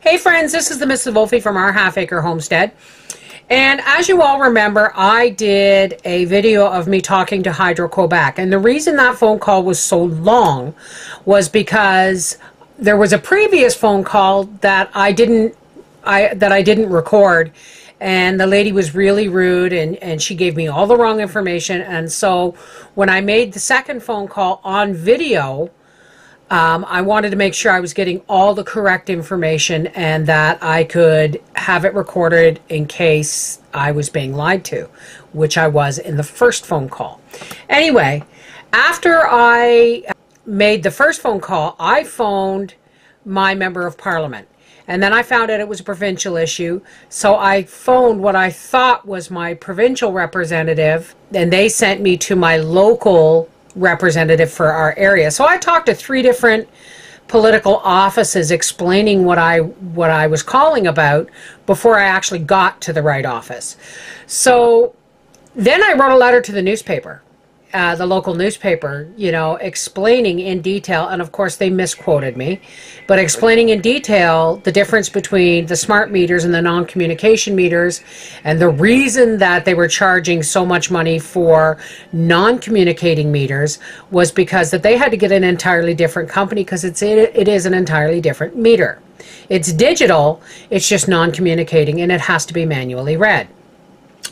Hey friends, this is the Mrs. Wolfie from Our Half Acre Homestead. And as you all remember, I did a video of me talking to Hydro-Quebec. And the reason that phone call was so long was because there was a previous phone call that I didn't record. And the lady was really rude and she gave me all the wrong information. And so when I made the second phone call on video, I wanted to make sure I was getting all the correct information and that I could have it recorded in case I was being lied to, which I was in the first phone call. Anyway, after I made the first phone call, I phoned my member of parliament. And then I found out it was a provincial issue, so I phoned what I thought was my provincial representative, and they sent me to my local representative for our area. So I talked to 3 different political offices explaining what I was calling about before I actually got to the right office. So then I wrote a letter to the newspaper, the local newspaper, you know, explaining in detail, and of course they misquoted me, but explaining in detail the difference between the smart meters and the non-communication meters, and the reason that they were charging so much money for non-communicating meters was because that they had to get an entirely different company because it is an entirely different meter. It's digital, it's just non-communicating, and it has to be manually read,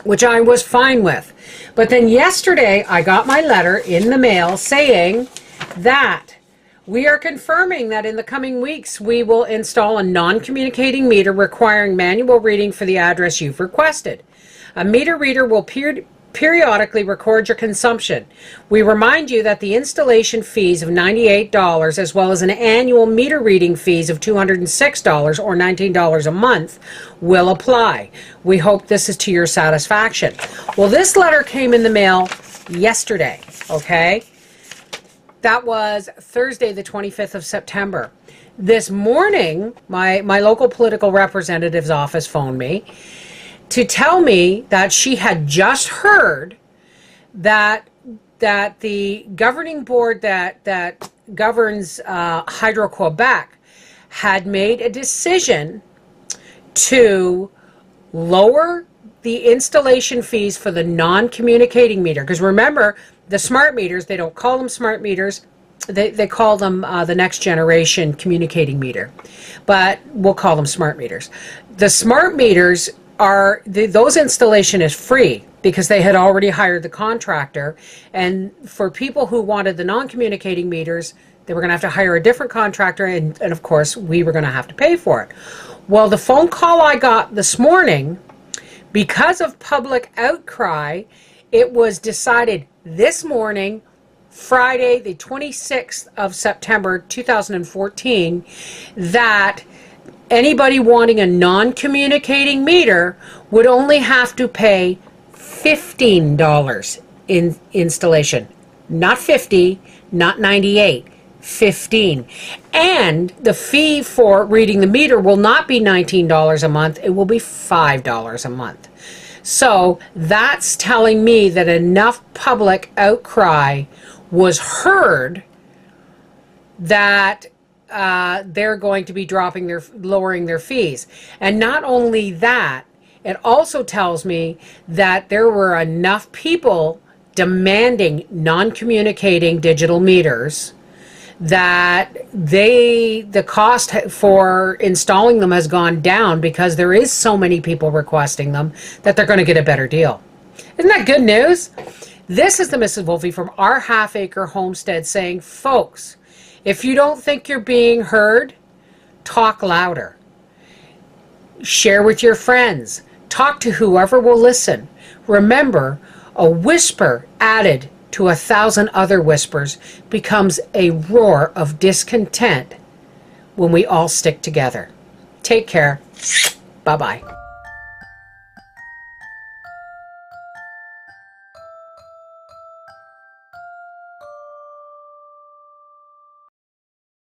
which I was fine with. But then yesterday I got my letter in the mail saying that we are confirming that in the coming weeks we will install a non-communicating meter requiring manual reading for the address you've requested. A meter reader will periodically record your consumption. We remind you that the installation fees of $98 as well as an annual meter reading fees of $206 or $19 a month will apply. We hope this is to your satisfaction. Well, this letter came in the mail yesterday, okay? That was Thursday the 25th of September. This morning, my local political representative's office phoned me to tell me that she had just heard that the governing board that governs Hydro-Quebec had made a decision to lower the installation fees for the non-communicating meter. Because remember, the smart meters, they don't call them smart meters, they call them the next generation communicating meter. But we'll call them smart meters. The smart meters those installation is free because they had already hired the contractor, and for people who wanted the non-communicating meters, they were going to have to hire a different contractor, and of course we were going to have to pay for it. Well, the phone call I got this morning, because of public outcry, it was decided this morning, Friday the 26th of September 2014, that anybody wanting a non-communicating meter would only have to pay $15 in installation. Not 50, not 98, 15. And the fee for reading the meter will not be $19 a month, it will be $5 a month. So that's telling me that enough public outcry was heard that they're going to be lowering their fees. And not only that, it also tells me that there were enough people demanding non-communicating digital meters that the cost for installing them has gone down because there is so many people requesting them that they're going to get a better deal. Isn't that good news? This is the Mrs. Wolfie from Our Half Acre Homestead saying, folks, if you don't think you're being heard, talk louder. Share with your friends. Talk to whoever will listen. Remember, a whisper added to 1,000 other whispers becomes a roar of discontent when we all stick together. Take care. Bye-bye.